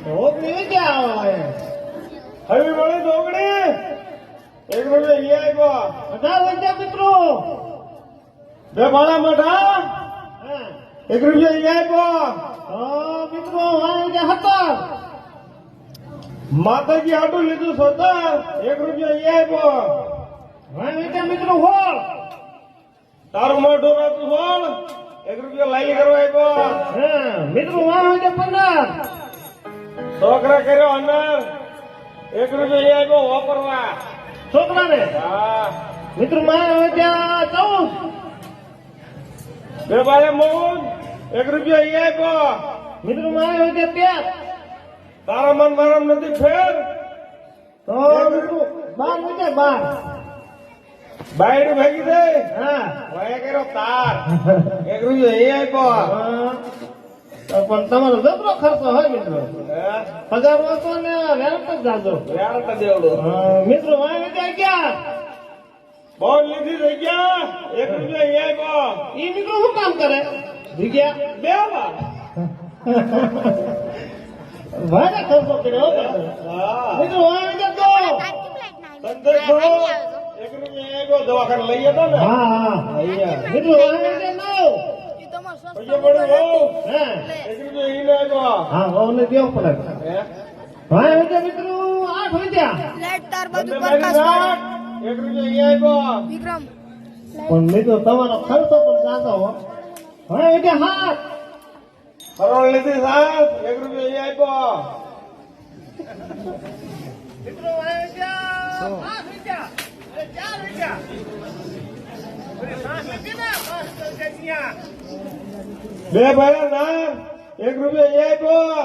ઢોકળી ક્યાં આવે? હવે મળે ઢોકળી 1 રૂપિયા અહીંયા આવ્યો. બધા વચ્ચે મિત્રો બે ભાડા મઠા 1 રૂપિયા અહીંયા આવ્યો. મિત્રો વાંચે હતા માતાજી હાટું લીધું સોતા 1 રૂપિયા અહીંયા આવ્યો. વાંચે મિત્રો હોળ તારું મોઢું રાતું બોલ 1 રૂપિયા લાઈ કરવા આવ્યો. મિત્રો વાંચે 15 છોકરા કર્યો અનર 1 રૂપિયા આવ્યો વાપરવા છોકરાને. હા મિત્રો વાંચે 14 બે ભાડે મોહન 1 રૂપિયા અહીંયા આવ્યો. મિત્રો વાંચે 13 તારા મન મારા નથી ફેર તો મિત્રો 12 વાંચે 12 બાયડી ભાગી દે વાયા કર્યો તાર 1 રૂપિયા અહીંયા તો પણ તમારો જબરો ખર્ચો હોય મિત્રો. આવ્યો. પગાર વાંચો ને વેરત જ જાજો. વ્યારતા દેવડો મિત્રો વાંચે 11 બોલ લીધી જગ્યા 1 રૂપિયા અહીંયા આવ્યો. ઈ મિત્રો શું કામ કરે? જગ્યા બે વાર ભારે ખર્ચો કર્યો હો. હા મિત્રો વાંચે 2 સંદેશ દો 1 રૂપિયા આવ્યો. દવાખાને લઈ જતો ને હા અહીંયા મિત્રો વાંચે 9 પૈસા પડ્યું બહુ હે 1 રૂપિયા અહીંયા આવ્યો. હા વહુને દેવો પડે. હે? વાંચે મિત્રો 8 વાંચ્યા. લાઈટ તાર બાજુ બંને મારી પ્રકાશ નાખ. 1 રૂપિયા અહીંયા આવ્યો. વિક્રમ પણ મિત્રો તમારો ખર્ચો પણ જાતો હો. વાંચે 7 હરોળ લીધી સાહેબ 1 રૂપિયા અહીંયા આવ્યો. મિત્રો વાંચે 5 વાંચ્યા. 4 વાંચ્યા. બે ભાઈ ના 1 રૂપિયા અહીંયા આવ્યો.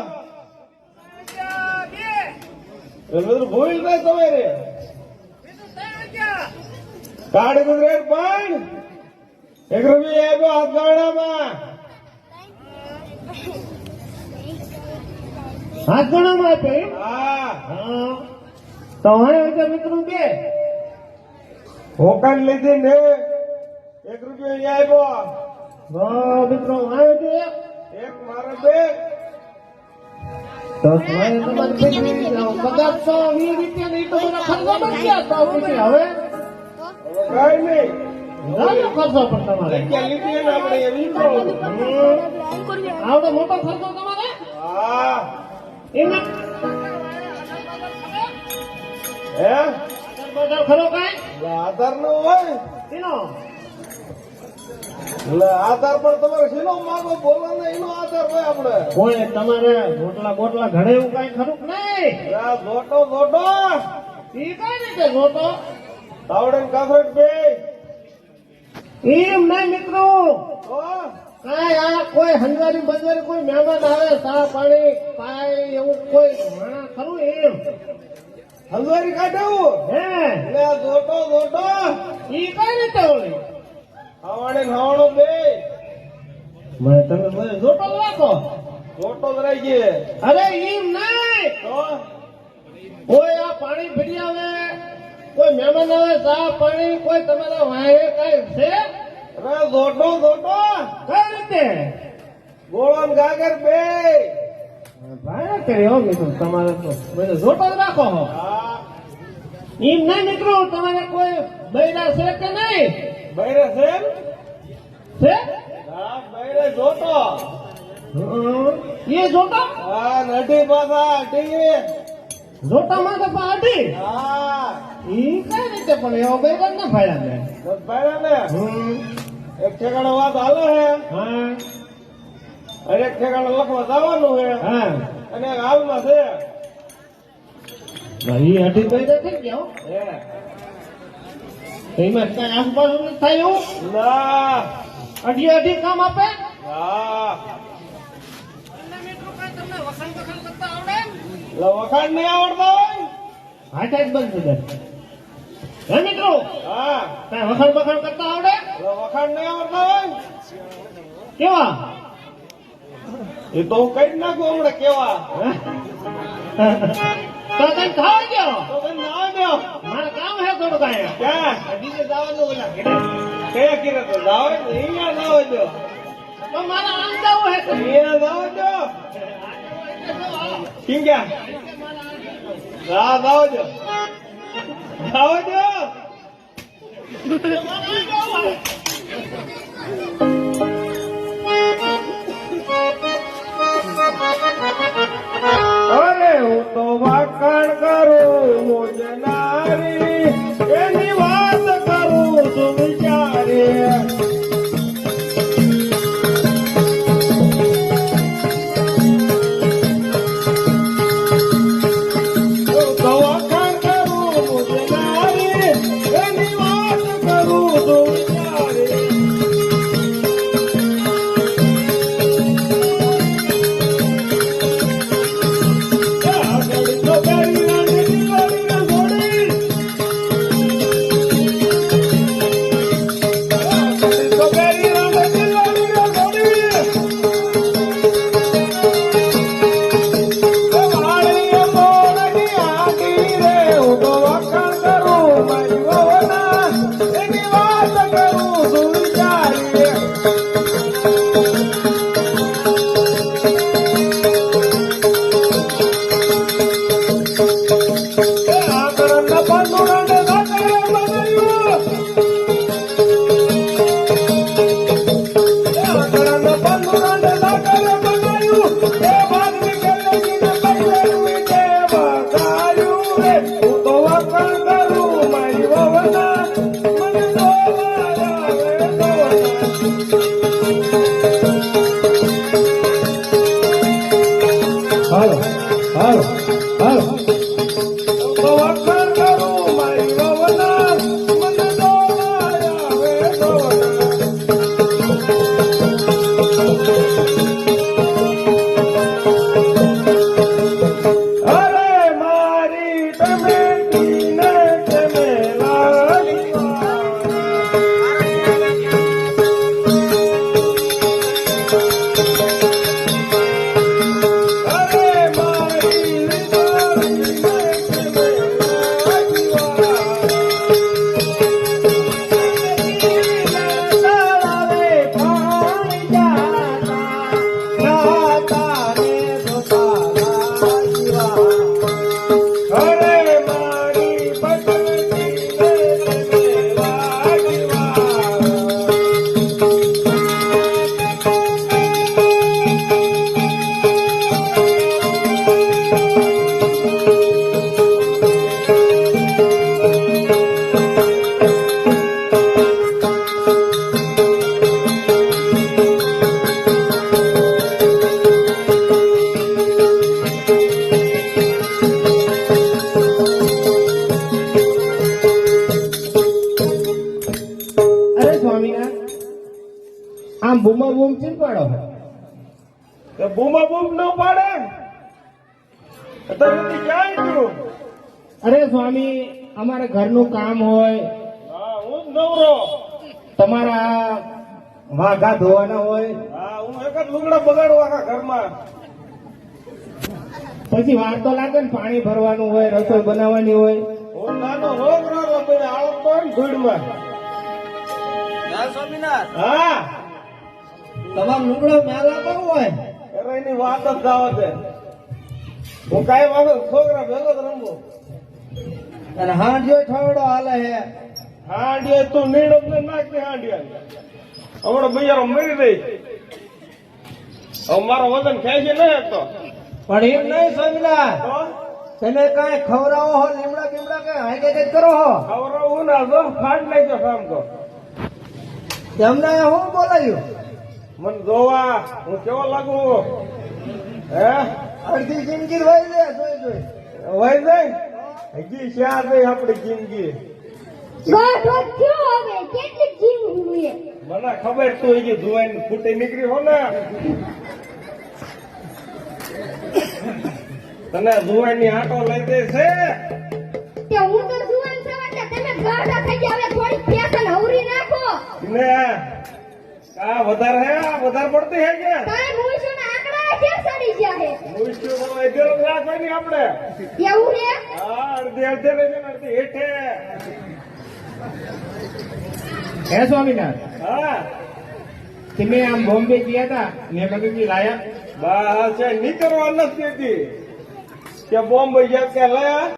બધું ભૂલ નહીં તમારે કાઢી ગુજરાત પણ 1 રૂપિયા આવ્યો હાથગાડામાં. હાથ ગણામાં આપ્યો એમ? હા હા તો વાંચે મિત્રો 2 હોકન લીધી ને 1 રૂપિયા અહીંયા આવ્યો. મિત્રો વાંચે 1 એક મારે બે તો તમારે તમારી પગાર તો 20 રૂપિયા નહીં તો બધા ખર્ચો બચ્યા તો પછી હવે કઈ નહીં નાનો ખર્ચો પણ તમારે જગ્યા લીધી ને આપણે એવી તો. આવડો મોટો ખર્ચો તમારે હા એમાં હે બજાર ખરો કાંઈ આધાર નો હોય એનો એટલે આધાર પર તમારે શેનો માગો બોલો ને એનો આધાર હોય આપણે. કોઈ તમારે બોટલા ઘડે એવું કાંઈ ખરું કે નહીં? આ જોટો જોટો ઈ કઈ રીતે જોતો? તાવડે ને કાસરટ બે એમ નહીં મિત્રો તો કાંઈ આ કોઈ હંગારી બંજારી કોઈ મહેમાન આવે ચા પાણી કાંઈ એવું કોઈ માણા ખરું એમ હલવારી કાઢવું હે એટલે આ જોટો જોટો ઈ કઈ રીતે ઓળી હવાડે ને હવાડો બે તમે મને જોતો જ રાખો. જોટો જ રહી ગયે અરે એમ નહીં તો કોઈ આ પાણી ભરી આવે કોઈ મહેમાન આવે ચા પાણી કોઈ તમારા વાહે કઈ છે અરે જોટો જોટો કઈ રીતે ગોળો ને ગાગર બે ભાઈ કર્યો મિત્રો તમારે તો બધું જોતો જ રાખો હો. હા એમ નહીં મિત્રો તમારે કોઈ બૈરા છે કે નહીં બૈરે છે એમ? છે હા બૈરે જોટો એ જોતો હા નઢી પાછા અઢી જોતામાં તો પાડી હા ઈ કઈ રીતે પણ એવો બૈરા ના ફાયા ને બસ બૈરા ને એક ઠેકાણો વાત હાલે હે હા અને એક ઠેકાણો લખવા જવાનું હે હા અને એક હાલમાં છે ભાઈ અઢી બૈરા થઈ ગયા હો. હે એમાં કઈ આસપાસ નથી થાય એવું ના અઢી કામ આપે હા તમને વખાણ કરતા આવડે એટલે વખાણ નહીં આવડતા હોય હાથ જ બંધ થઈ જાય હે મિત્રો હા કઈ વખાણ કરતા આવડે એટલે વખાણ નહીં આવડતા હોય કેવા એ તો હું કઈ જ નાખું હમણાં કેવા તો કઈ ખાવા દો તો કઈ ના દો મારે કામ હે થોડું કઈ ક્યાં બીજે જવાનું ઓલા ઘરે. કયા કિરે તો જાવ અહીંયા જાવ દો તો મારે આમ જવું હે તો અહીંયા જાવ દો કિંગ્યા હા જાવજો જાવજો અરે હું તો વાખાણ કરું મોજનારી એની વાત કરું છું વિચારી આમ બૂમા બૂમ ચીન પાડો તો બૂમા બૂમ ન પાડે અત્યારે ક્યાં ગયું? અરે સ્વામી અમારે ઘરનું કામ હોય, હા હું જ નવરો. તમારા વાઘા ધોવાના હોય, હા હું એક જ લુગડા બગાડવા આખા ઘરમાં. પછી વાર તો લાગે ને, પાણી ભરવાનું હોય, રસોઈ બનાવવાની હોય. હું નાનો રોગ રાતો પડે આવતો હોય ને ધૂળમાં. હા તમામ લુગડો મેલા તો હોય. અરે એની વાત જ જાવ છે. હું કાંઈ વાગે છોકરા ભેગો જ રમવું. અને હાંડિયો ઠવડો હાલે હે. હાંડિયા તું નીડો ને નાખ ને હાંડિયા. હમણાં બૈયારો મરી રહી. હવે મારો વજન ખાય છે ને તો. પણ એમ નહીં સમજલા, તો તમે કાંઈ ખવડાવો હો, લીમડા બીમડા કઈ હાઈ કઈ કરો હો. ખવડાવું ના જો ફાટ નાખ્યો કામ તો. તમને હું બોલાયું? મને જોવા હું કેવો લાગુ? હે અડધી જિંદગી વહી જાય જોઈ જોઈ. વહી જાય હજી શ્યાં જાય આપણી જિંદગી. મને ખબર તું હજી જોઈને ફૂટી નીકળી હો ને. તને જુવાની આટો લઈ દે છે ને આ વધારે હે, આ વધારે પડતી હે કે મુશ્કેલ રાખવા ની આપણે. હા અડધી અડધે લઈ જાય અડધી હેઠે. હે સ્વામિનાથ, હા તમે આમ બોમ્બે ગયા હતા, મેં કીધું લાયા. બસ છે નીકળવા નથી દેતી. કે બોમ્બે જે કે લયા